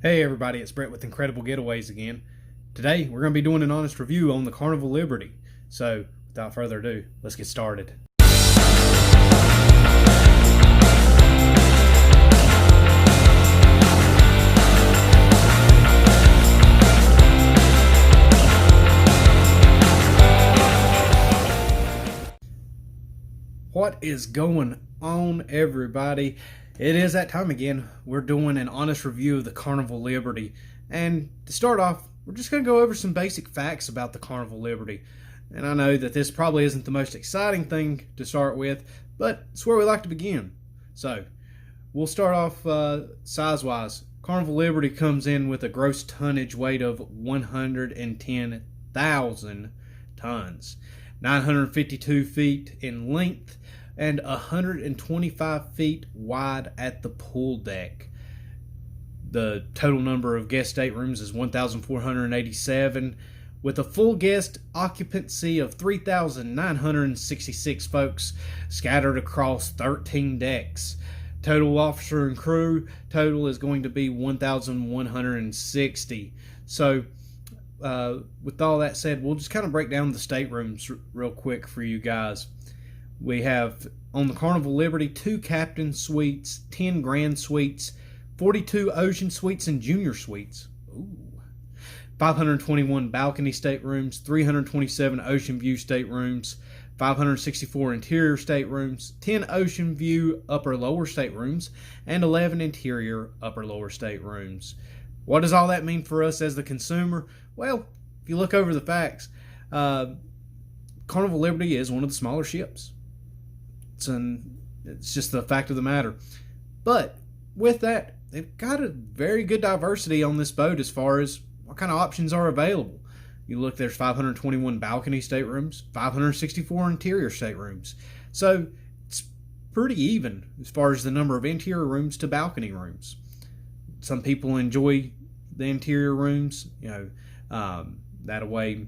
Hey everybody, it's Brett with Incredible Getaways again. Today we're going to be doing an honest review on the Carnival Liberty. So without further ado, let's get started. What is going on, everybody? It is that time again. We're doing an honest review of the Carnival Liberty. And to start off, we're just going to go over some basic facts about the Carnival Liberty. And I know that this probably isn't the most exciting thing to start with, but it's where we like to begin. So, we'll start off size-wise. Carnival Liberty comes in with a gross tonnage weight of 110,000 tons, 952 feet in length, and 125 feet wide at the pool deck. The total number of guest staterooms is 1,487, with a full guest occupancy of 3,966 folks scattered across 13 decks. Total officer and crew total is going to be 1,160. So, with all that said, we'll just kind of break down the staterooms real quick for you guys. We have, on the Carnival Liberty, 2 captain suites, 10 grand suites, 42 ocean suites and junior suites. Ooh. 521 balcony staterooms, 327 ocean view staterooms, 564 interior staterooms, 10 ocean view upper-lower staterooms, and 11 interior upper-lower staterooms. What does all that mean for us as the consumer? Well, if you look over the facts, Carnival Liberty is one of the smaller ships. It's just the fact of the matter. But with that, they've got a very good diversity on this boat as far as what kind of options are available. You look, there's 521 balcony staterooms, 564 interior staterooms. So it's pretty even as far as the number of interior rooms to balcony rooms. Some people enjoy the interior rooms, that way,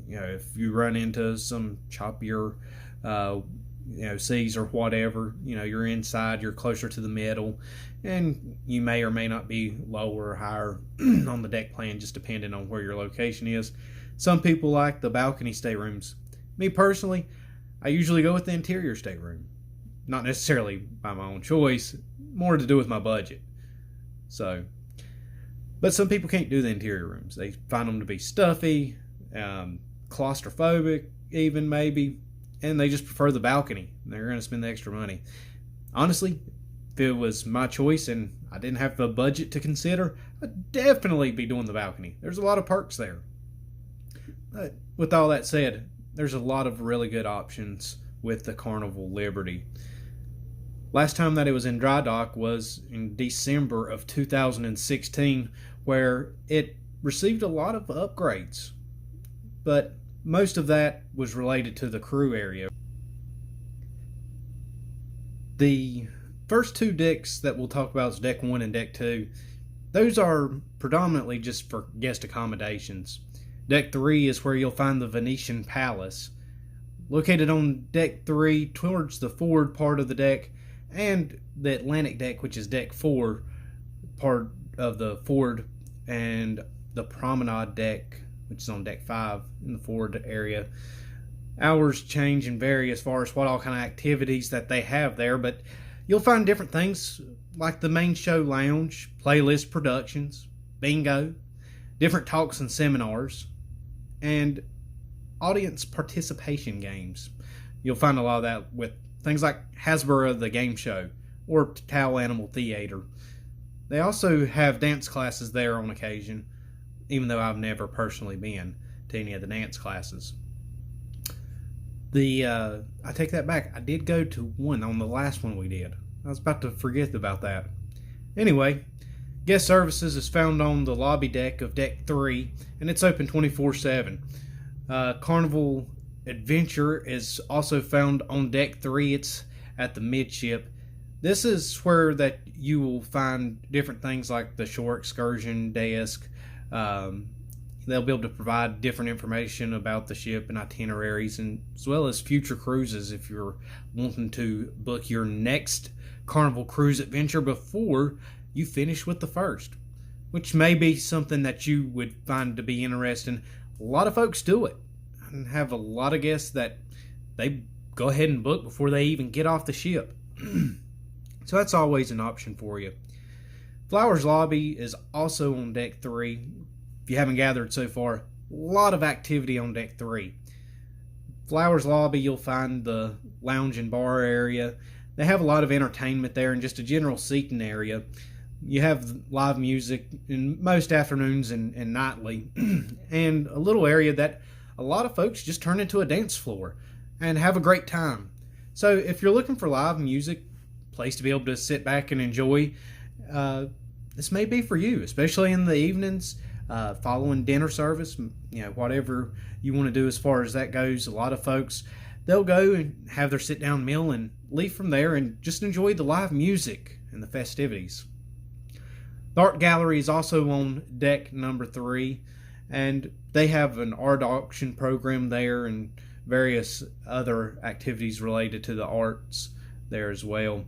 if you run into some choppier, seas or whatever, you're inside, you're closer to the middle, and you may or may not be lower or higher on the deck plan, just depending on where your location is. Some people like the balcony staterooms. Me personally, I usually go with the interior stateroom. Not necessarily by my own choice, more to do with my budget. But some people can't do the interior rooms. They find them to be stuffy, claustrophobic even maybe, and they just prefer the balcony. They're going to spend the extra money. Honestly, if it was my choice and I didn't have a budget to consider, I'd definitely be doing the balcony. There's a lot of perks there. But with all that said, there's a lot of really good options with the Carnival Liberty. Last time that it was in dry dock was in December of 2016, where it received a lot of upgrades. But most of that was related to the crew area. The first 2 decks that we'll talk about is Deck 1 and Deck 2. Those are predominantly just for guest accommodations. Deck 3 is where you'll find the Venetian Palace. Located on Deck 3 towards the forward part of the deck, and the Atlantic deck, which is Deck 4, part of the forward, and the Promenade deck, which is on Deck 5 in the forward area. Hours change and vary as far as what all kind of activities that they have there, but you'll find different things like the main show lounge, playlist productions, bingo, different talks and seminars, and audience participation games. You'll find a lot of that with things like Hasbro the Game Show or Towel Animal Theater. They also have dance classes there on occasion, even though I've never personally been to any of the dance classes. I take that back. I did go to one on the last one we did. I was about to forget about that. Anyway, guest services is found on the lobby deck of Deck 3, and it's open 24/7. Carnival Adventure is also found on Deck 3. It's at the midship. This is where that you will find different things like the shore excursion desk. They'll be able to provide different information about the ship and itineraries, and as well as future cruises if you're wanting to book your next Carnival cruise adventure before you finish with the first. which may be something that you would find to be interesting. A lot of folks do it and have a lot of guests that they go ahead and book before they even get off the ship. So that's always an option for you. Flowers Lobby is also on Deck 3. If you haven't gathered so far, a lot of activity on Deck 3. Flowers Lobby, you'll find the lounge and bar area. They have a lot of entertainment there and just a general seating area. You have live music in most afternoons and nightly, and a little area that a lot of folks just turn into a dance floor and have a great time. So if you're looking for live music, place to be able to sit back and enjoy, this may be for you, especially in the evenings, following dinner service. Whatever you want to do as far as that goes. A lot of folks, they'll go and have their sit down meal and leave from there and just enjoy the live music and the festivities. The art gallery is also on deck number 3, and they have an art auction program there and various other activities related to the arts there as well.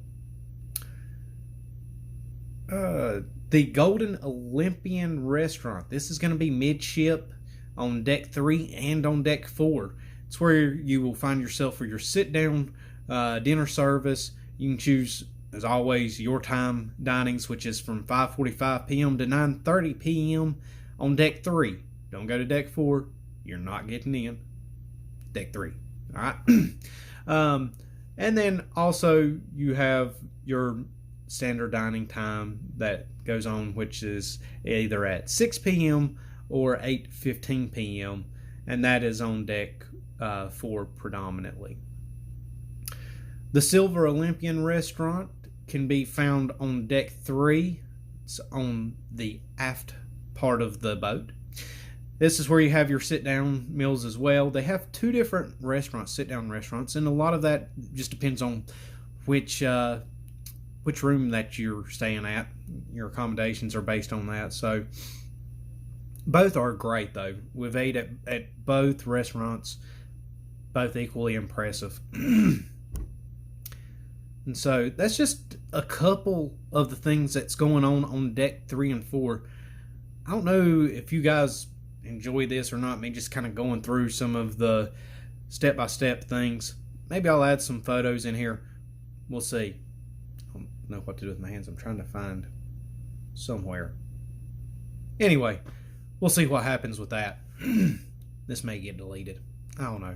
The Golden Olympian Restaurant. This is going to be midship on Deck 3 and on Deck 4. It's where you will find yourself for your sit-down dinner service. You can choose, as always, your time dinings, which is from 5:45 p.m. to 9:30 p.m. on Deck 3. Don't go to Deck 4. You're not getting in. Deck 3. All right? And then also you have your standard dining time that goes on, which is either at 6 p.m. or 8:15 p.m. and that is on Deck 4 predominantly. The Silver Olympian Restaurant can be found on Deck 3. It's on the aft part of the boat. This is where you have your sit-down meals as well. They have 2 different restaurants, sit-down restaurants, and a lot of that just depends on which room that you're staying at. Your accommodations are based on that. So both are great, though. We've ate at both restaurants, both equally impressive. And so that's just a couple of the things that's going on Deck 3 and 4. I don't know if you guys enjoy this or not, me just kind of going through some of the step-by-step things. Maybe I'll add some photos in here. We'll see. I don't know what to do with my hands. I'm trying to find somewhere. Anyway, we'll see what happens with that. This may get deleted. I don't know.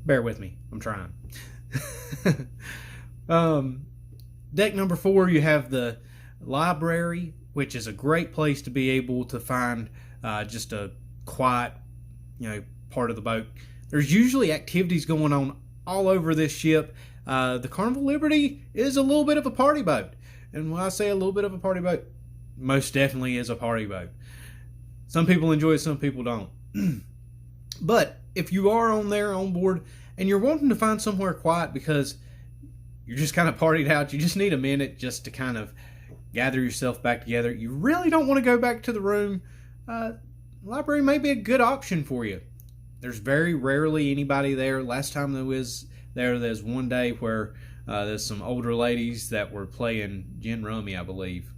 Bear with me. I'm trying. Deck number 4, you have the library, which is a great place to be able to find just a quiet, part of the boat. There's usually activities going on all over this ship. The Carnival Liberty is a little bit of a party boat. And when I say a little bit of a party boat, most definitely is a party boat. Some people enjoy it, some people don't. But if you are on board, and you're wanting to find somewhere quiet because you're just kind of partied out, you just need a minute just to kind of gather yourself back together, you really don't want to go back to the room, library may be a good option for you. There's very rarely anybody there. Last time there was there's one day where there's some older ladies that were playing gin rummy, I believe.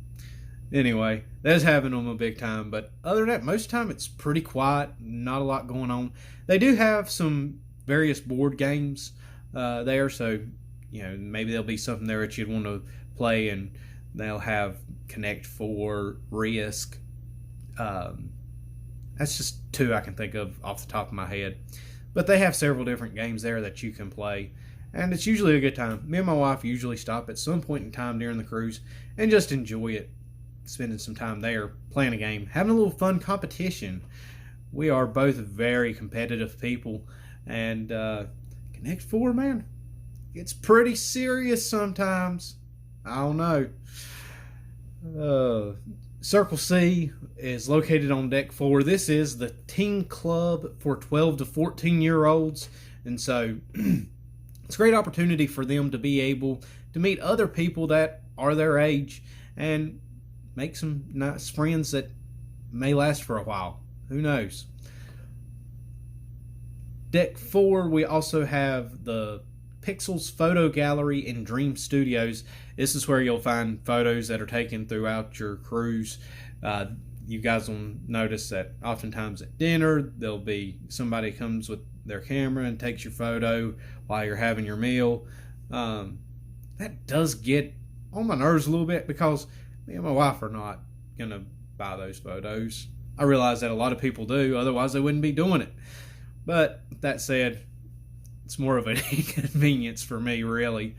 Anyway, that's having them a big time. But other than that, most of the time it's pretty quiet, not a lot going on. They do have some various board games there, so maybe there'll be something there that you'd want to play, and they'll have Connect 4, Risk. That's just 2 I can think of off the top of my head. But they have several different games there that you can play, and it's usually a good time. Me and my wife usually stop at some point in time during the cruise and just enjoy it, spending some time there, playing a game, having a little fun competition. We are both very competitive people, and Connect 4, man, it's pretty serious sometimes. I don't know. Circle C is located on Deck 4. This is the teen club for 12 to 14-year-olds. And so it's a great opportunity for them to be able to meet other people that are their age and make some nice friends that may last for a while. Who knows? Deck 4, we also have the Pixels Photo Gallery in Dream Studios. This is where you'll find photos that are taken throughout your cruise. You guys will notice that oftentimes at dinner, there'll be somebody comes with their camera and takes your photo while you're having your meal. That does get on my nerves a little bit because me and my wife are not going to buy those photos. I realize that a lot of people do, otherwise they wouldn't be doing it. But that said, it's more of an inconvenience for me, really.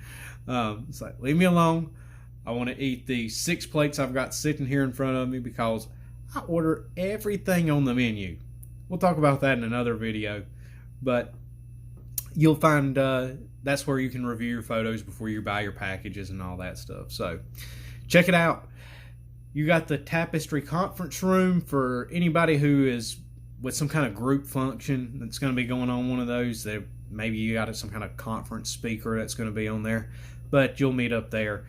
It's like, leave me alone. I want to eat the 6 plates I've got sitting here in front of me because I order everything on the menu. We'll talk about that in another video. But you'll find that's where you can review your photos before you buy your packages and all that stuff. So check it out. You got the Tapestry conference room for anybody who is with some kind of group function that's going to be going on one of those. Maybe you got some kind of conference speaker that's going to be on there, but you'll meet up there.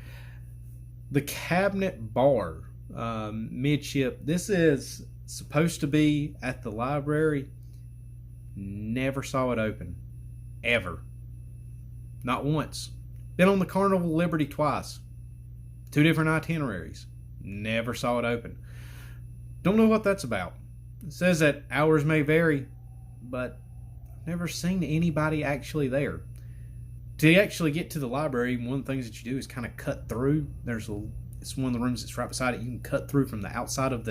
The cabinet bar, midship. This is supposed to be at the library. Never saw it open. Ever. Not once. Been on the Carnival Liberty twice. 2 different itineraries. Never saw it open. Don't know what that's about. It says that hours may vary, but I've never seen anybody actually there. To actually get to the library, one of the things that you do is kind of cut through. It's one of the rooms that's right beside it. You can cut through from the outside of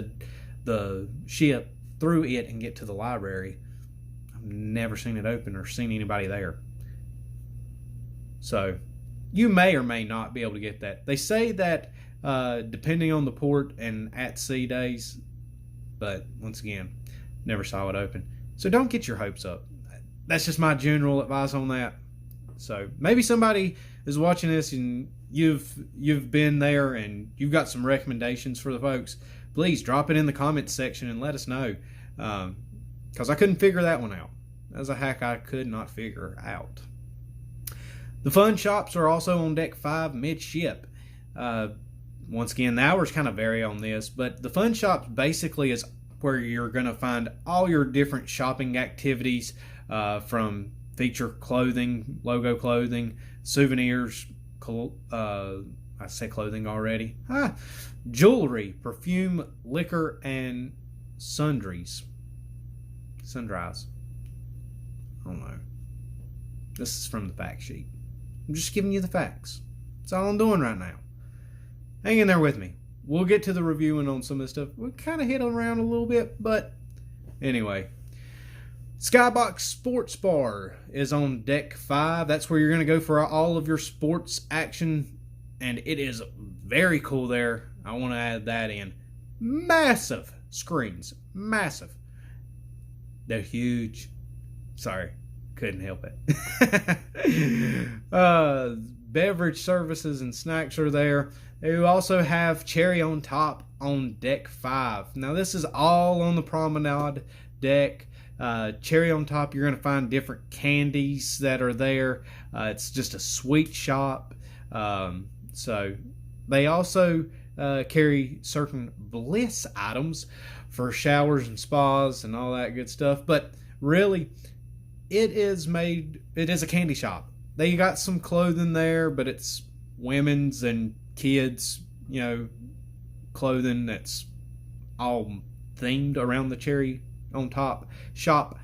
the ship through it and get to the library. I've never seen it open or seen anybody there. So you may or may not be able to get that. They say that depending on the port and at sea days, but once again, never saw it open. So don't get your hopes up. That's just my general advice on that. So maybe somebody is watching this and you've been there and you've got some recommendations for the folks. Please drop it in the comments section and let us know, because I couldn't figure that one out. That was a hack I could not figure out. The fun shops are also on deck 5 midship. Once again, the hours kind of vary on this, but the fun shops basically is where you're going to find all your different shopping activities, from feature clothing, logo clothing, souvenirs, I said clothing already, jewelry, perfume, liquor, and sundries. Sundries. I don't know. This is from the fact sheet. I'm just giving you the facts. That's all I'm doing right now. Hang in there with me. We'll get to the reviewing on some of this stuff. We kind of hit around a little bit, but anyway. Skybox Sports Bar is on deck 5. That's where you're going to go for all of your sports action, and it is very cool there. I want to add that in. Massive screens. Massive. They're huge. Sorry. Couldn't help it. Beverage services and snacks are there. They also have cherry on top on deck 5. Now this is all on the promenade deck. Cherry on top, you're going to find different candies that are there. It's just a sweet shop. So they also carry certain bliss items for showers and spas and all that good stuff. But really, it is a candy shop. They got some clothing there, but it's women's and kids, clothing that's all themed around the cherry on top shop.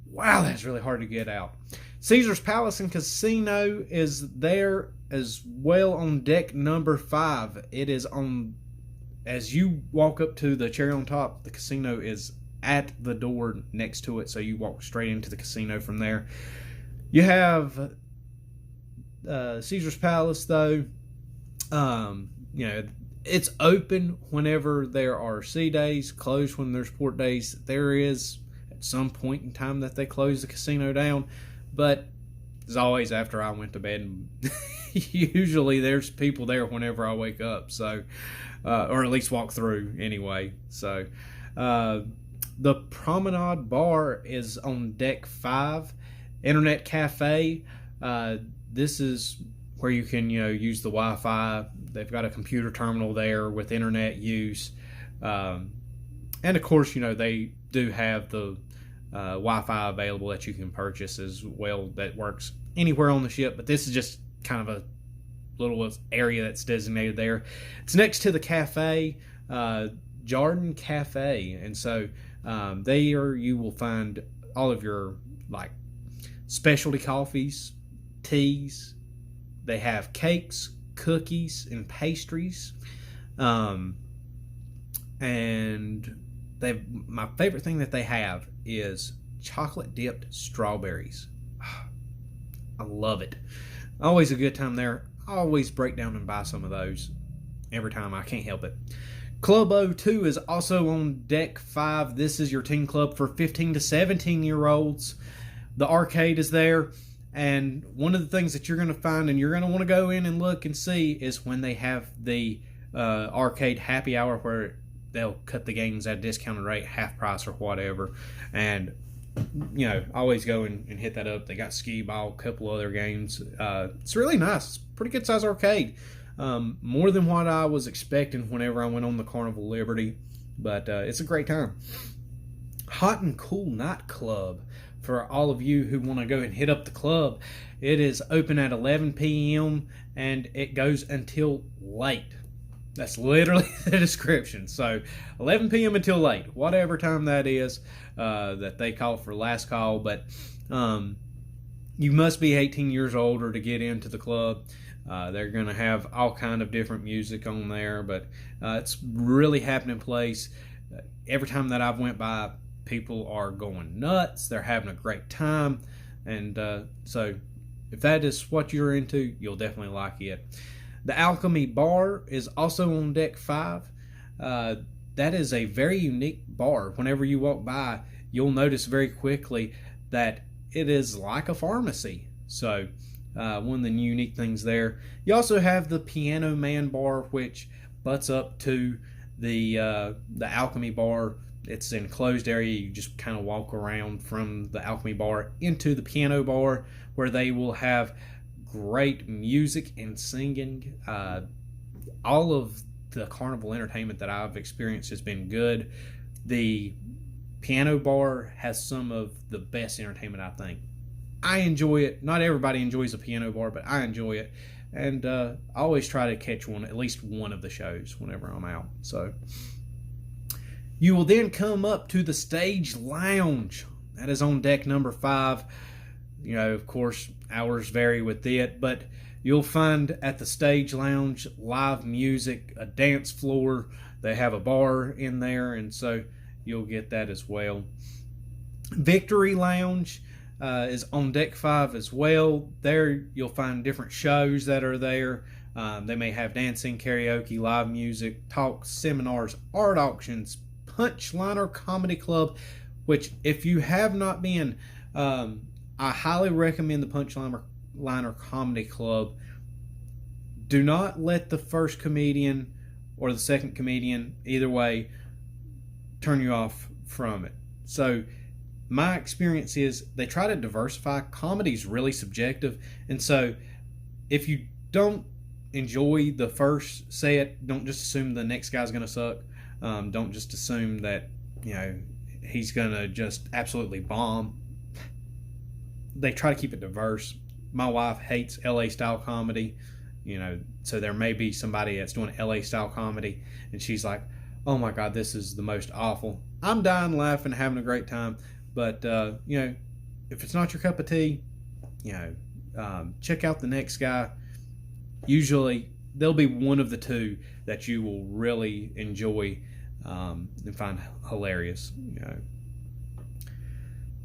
Wow, that's really hard to get out. Caesar's Palace and Casino is there as well on deck number 5. It is on, as you walk up to the cherry on top, the casino is at the door next to it, so you walk straight into the casino from there. You have Caesar's Palace, though. It's open whenever there are sea days, closed when there's port days. There is at some point in time that they close the casino down, but as always, after I went to bed, and usually there's people there whenever I wake up, so or at least walk through anyway. So the Promenade Bar is on deck 5. Internet Cafe. This is where you can use the Wi-Fi. They've got a computer terminal there with internet use, and of course they do have the Wi-Fi available that you can purchase as well that works anywhere on the ship, but this is just kind of a little area that's designated there. It's next to the cafe, Jarden Cafe, and so there you will find all of your like specialty coffees, teas. They have cakes, cookies, and pastries. And my favorite thing that they have is chocolate dipped strawberries. I love it. Always a good time there. I always break down and buy some of those every time. I can't help it. Club O2 is also on deck 5. This is your teen club for 15 to 17 year olds. The arcade is there. And one of the things that you're going to find and you're going to want to go in and look and see is when they have the arcade happy hour where they'll cut the games at a discounted rate, half price or whatever. And, you know, always go and hit that up. They got skee ball, a couple other games. It's really nice. It's a pretty good size arcade. More than what I was expecting whenever I went on the Carnival Liberty. But it's a great time. Hot and Cool Nightclub. For all of you who want to go and hit up the club, it is open at 11 p.m. and it goes until late. That's literally the description. So 11 p.m. until late, whatever time that is that they call for last call. But you must be 18 years older to get into the club. They're going to have all kind of different music on there, but it's really happening place. Every time that I've went by, people are going nuts. They're having a great time. And so if that is what you're into, you'll definitely like it. The Alchemy Bar is also on deck 5. That is a very unique bar. Whenever you walk by, you'll notice very quickly that it is like a pharmacy. So one of the unique things there. You also have the Piano Man Bar, which butts up to the Alchemy Bar. It's an enclosed area. You just kind of walk around from the Alchemy Bar into the Piano Bar, where they will have great music and singing. All of the carnival entertainment that I've experienced has been good. The Piano Bar has some of the best entertainment, I think. I enjoy it. Not everybody enjoys a piano bar, but I enjoy it. And I always try to catch at least one of the shows whenever I'm out. So you will then come up to the Stage Lounge. That is on deck number 5. You know, of course, hours vary with it, but you'll find at the Stage Lounge live music, a dance floor. They have a bar in there, and so you'll get that as well. Victory Lounge is on deck 5 as well. There you'll find different shows that are there. They may have dancing, karaoke, live music, talks, seminars, art auctions, Punchliner Comedy Club, which if you have not been, I highly recommend the Punchliner Comedy Club. Do not let the first comedian or the second comedian, either way, turn you off from it. So my experience is they try to diversify. Comedy is really subjective, and so if you don't enjoy the first set, don't just assume the next guy's going to suck. Don't just assume that, you know, he's going to just absolutely bomb. They try to keep it diverse. My wife hates LA style comedy, you know, so there may be somebody that's doing LA style comedy and she's like, oh my God, this is the most awful. I'm dying laughing, having a great time. But, you know, if it's not your cup of tea, you know, check out the next guy. Usually there'll be one of the two that you will really enjoy and find hilarious. You know,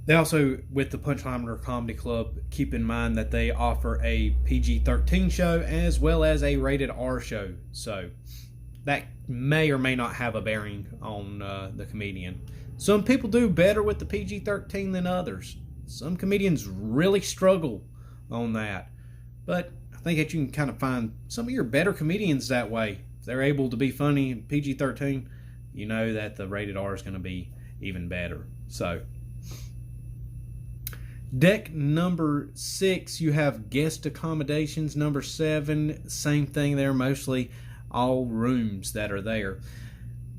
they also, with the Punchliner Comedy Club, keep in mind that they offer a PG-13 show as well as a rated R show. So that may or may not have a bearing on the comedian. Some people do better with the PG-13 than others. Some comedians really struggle on that. But I think that you can kind of find some of your better comedians that way. If they're able to be funny in PG-13, you know that the rated R is going to be even better. So, deck number 6, you have guest accommodations. Number 7, same thing there, mostly all rooms that are there.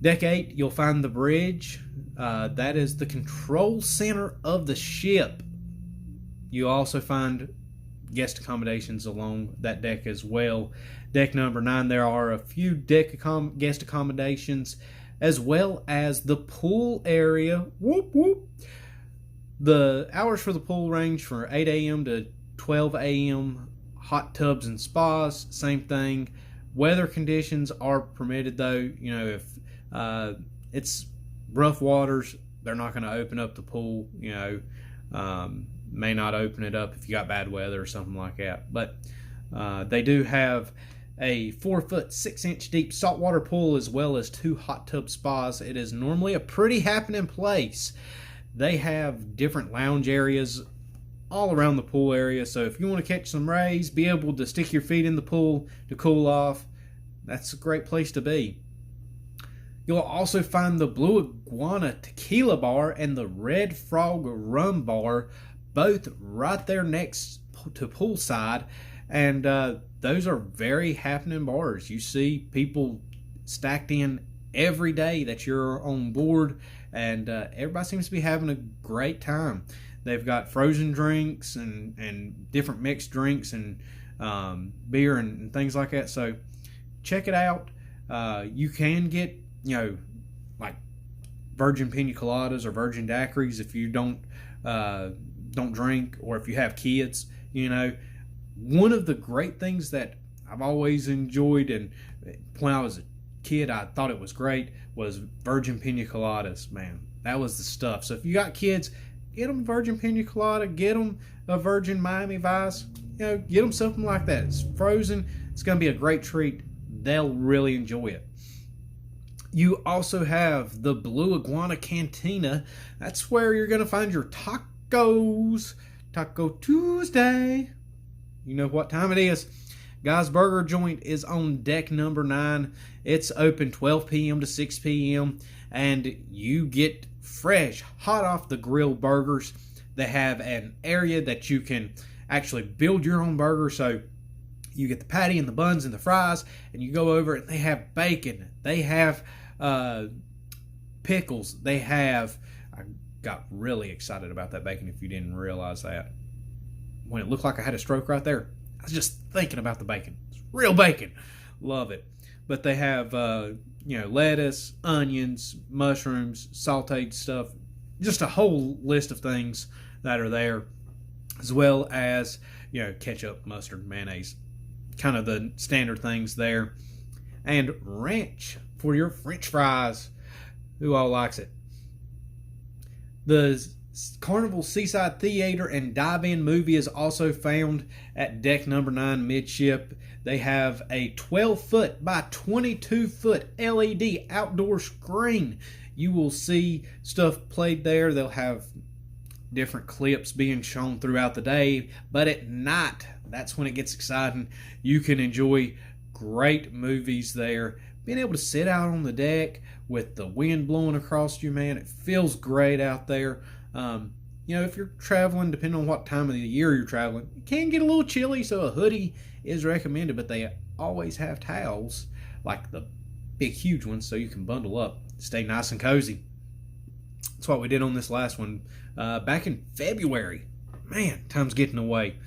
Deck 8, you'll find the bridge. That is the control center of the ship. You also find guest accommodations along that deck as well. Deck number 9, there are a few guest accommodations, as well as the pool area. Whoop whoop. The hours for the pool range from 8 a.m. to 12 a.m. Hot tubs and spas, same thing. Weather conditions are permitted, though. You know, if it's rough waters, they're not going to open up the pool. You know, may not open it up if you got bad weather or something like that. But they do have a 4-foot 6-inch deep saltwater pool, as well as 2 hot tub spas. It is normally a pretty happening place. They have different lounge areas all around the pool area, so if you want to catch some rays, be able to stick your feet in the pool to cool off, that's a great place to be. You'll also find the Blue Iguana Tequila Bar and the Red Frog Rum Bar, both right there next to poolside, and those are very happening bars. You see people stacked in every day that you're on board, and everybody seems to be having a great time. They've got frozen drinks and different mixed drinks and beer and things like that. So check it out. You can get, you know, like virgin pina coladas or virgin daiquiris if you don't drink, or if you have kids. You know, one of the great things that I've always enjoyed, and when I was a kid I thought it was great, was virgin pina coladas. Man, that was the stuff. So if you got kids, get them a virgin pina colada, get them a virgin Miami Vice, you know, get them something like that. It's frozen. It's going to be a great treat. They'll really enjoy it. You also have the Blue Iguana Cantina. That's where you're going to find your tacos. Taco Tuesday. You know what time it is. Guy's Burger Joint is on deck number 9. It's open 12 p.m. to 6 p.m. and you get fresh, hot off the grill burgers. They have an area that you can actually build your own burger. So you get the patty and the buns and the fries, and you go over and they have bacon. They have pickles. They have, I got really excited about that bacon if you didn't realize that. When it looked like I had a stroke right there, I was just thinking about the bacon. It's real bacon. Love it. But they have, lettuce, onions, mushrooms, sauteed stuff. Just a whole list of things that are there. As well as, ketchup, mustard, mayonnaise. Kind of the standard things there. And ranch for your French fries. Who all likes it? The Carnival Seaside Theater and Dive-In movie is also found at deck number 9 midship. They have a 12-foot by 22-foot LED outdoor screen. You will see stuff played there. They'll have different clips being shown throughout the day, but at night, that's when it gets exciting. You can enjoy great movies there. Being able to sit out on the deck with the wind blowing across you, man, it feels great out there. If you're traveling, depending on what time of the year you're traveling, it can get a little chilly, so a hoodie is recommended, but they always have towels, like the big, huge ones, so you can bundle up, stay nice and cozy. That's what we did on this last one back in February. Man, time's getting away.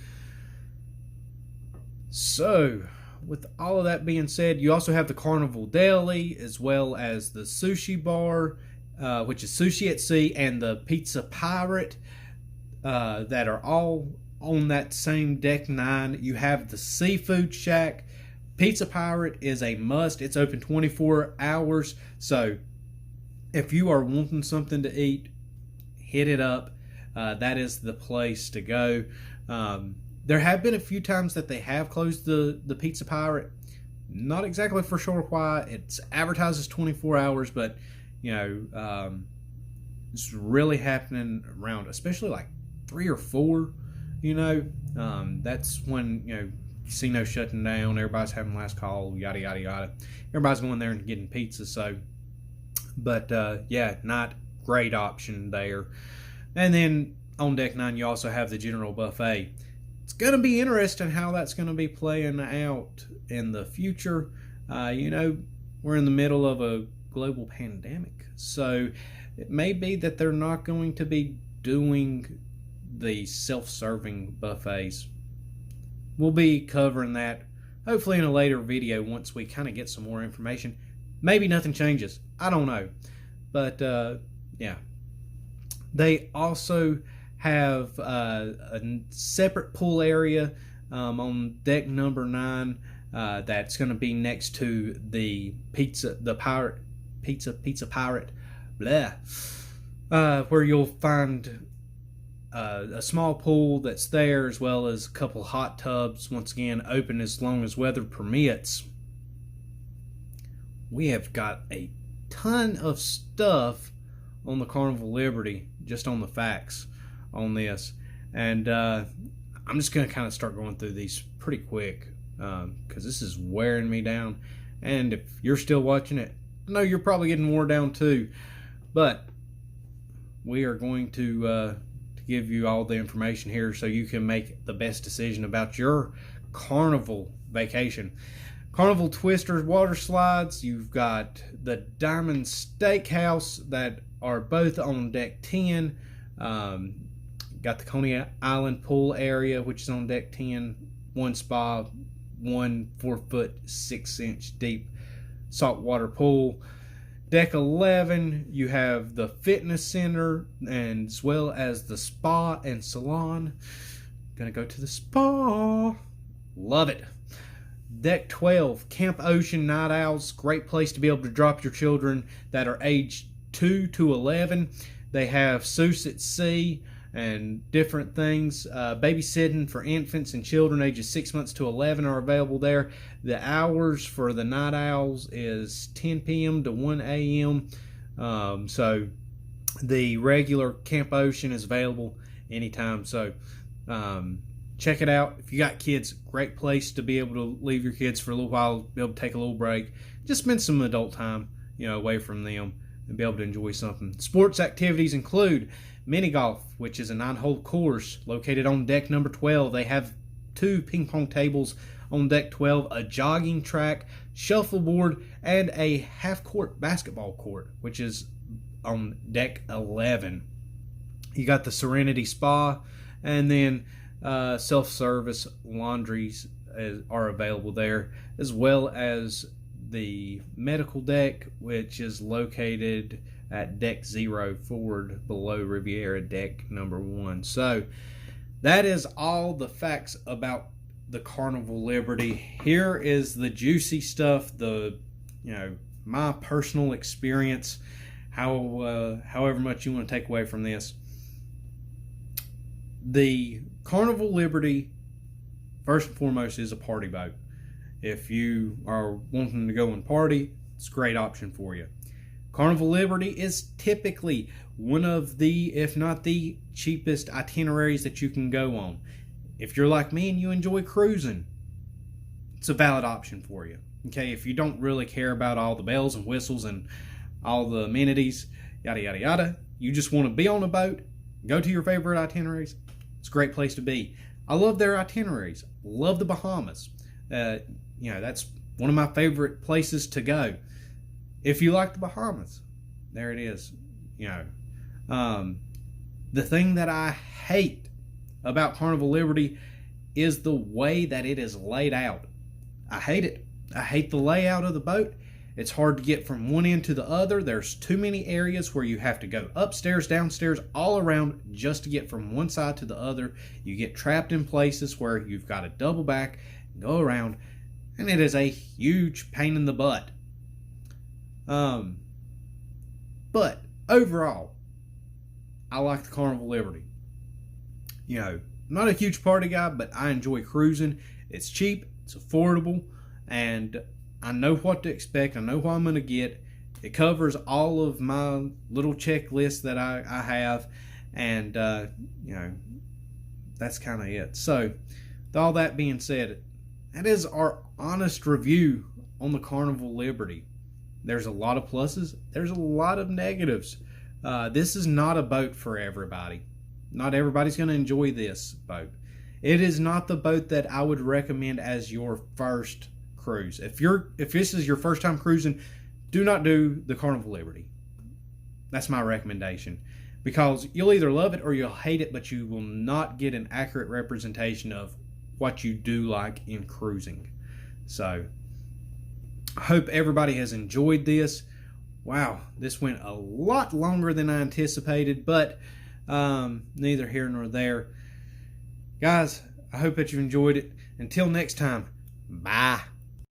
So, with all of that being said, you also have the Carnival Deli, as well as the Sushi Bar, which is Sushi at Sea, and the Pizza Pirate, that are all on that same deck 9. You have the Seafood Shack. Pizza Pirate is a must. It's open 24 hours. So if you are wanting something to eat, hit it up. That is the place to go. There have been a few times that they have closed the Pizza Pirate. Not exactly for sure why. It's advertised as 24 hours, but it's really happening around, especially like 3 or 4. That's when casino shutting down, everybody's having last call, yada yada yada. Everybody's going there and getting pizza. So, but not great option there. And then on deck 9, you also have the general buffet. It's going to be interesting how that's going to be playing out in the future. We're in the middle of a global pandemic, so it may be that they're not going to be doing the self-serving buffets we'll be covering that hopefully in a later video once we kind of get some more information. Maybe nothing changes. I don't know. But yeah. They also have a separate pool area on deck number 9 that's going to be next to the pizza pirate, where you'll find a small pool that's there, as well as a couple hot tubs, once again open as long as weather permits. We have got a ton of stuff on the Carnival Liberty, just on the facts on this, and I'm just going to kind of start going through these pretty quick because this is wearing me down, and if you're still watching it, I know you're probably getting wore down too, but we are going to give you all the information here so you can make the best decision about your Carnival vacation. Carnival Twister water slides, you've got the Diamond Steakhouse that are both on deck 10. Got the Coney Island pool area, which is on deck 10. One spa, one 4-foot 6-inch deep saltwater pool. Deck 11, you have the fitness center, and as well as the spa and salon. Gonna go to the spa. Love it. Deck 12, Camp Ocean Night Owls. Great place to be able to drop your children that are aged 2 to 11. They have Seuss at Sea and different things. Babysitting for infants and children ages 6 months to 11 are available there. The hours for the Night Owls is 10 p.m. to 1 a.m. So the regular Camp Ocean is available anytime. So check it out. If you got kids, great place to be able to leave your kids for a little while, be able to take a little break, just spend some adult time, away from them and be able to enjoy something. Sports activities include mini golf, which is a 9-hole course located on deck number 12. They have 2 ping pong tables on deck 12, a jogging track, shuffleboard, and a half-court basketball court, which is on deck 11. You got the Serenity Spa, and then self-service laundries are available there, as well as the medical deck, which is located at deck 0 forward below Riviera deck number 1. So that is all the facts about the Carnival Liberty. Here is the juicy stuff, my personal experience, however much you want to take away from this. The Carnival Liberty, first and foremost, is a party boat. If you are wanting to go and party, it's a great option for you. Carnival Liberty is typically one of the, if not the cheapest itineraries that you can go on. If you're like me and you enjoy cruising, it's a valid option for you. Okay, if you don't really care about all the bells and whistles and all the amenities, yada yada yada, you just want to be on a boat, go to your favorite itineraries, it's a great place to be. I love their itineraries. Love the Bahamas. That's one of my favorite places to go. If you like the Bahamas, there it is. The thing that I hate about Carnival Liberty is the way that it is laid out. I hate it. I hate the layout of the boat. It's hard to get from one end to the other. There's too many areas where you have to go upstairs, downstairs, all around just to get from one side to the other. You get trapped in places where you've got to double back, go around, and it is a huge pain in the butt. But overall, I like the Carnival Liberty. I'm not a huge party guy, but I enjoy cruising. It's cheap, it's affordable, and I know what to expect. I know what I'm going to get. It covers all of my little checklists that I have, and that's kind of it. So, with all that being said, that is our honest review on the Carnival Liberty. There's a lot of pluses. There's a lot of negatives. This is not a boat for everybody. Not everybody's going to enjoy this boat. It is not the boat that I would recommend as your first cruise. If this is your first time cruising, do not do the Carnival Liberty. That's my recommendation. Because you'll either love it or you'll hate it, but you will not get an accurate representation of what you do like in cruising. So I hope everybody has enjoyed this. Wow, this went a lot longer than I anticipated, but neither here nor there. Guys, I hope that you enjoyed it. Until next time, bye.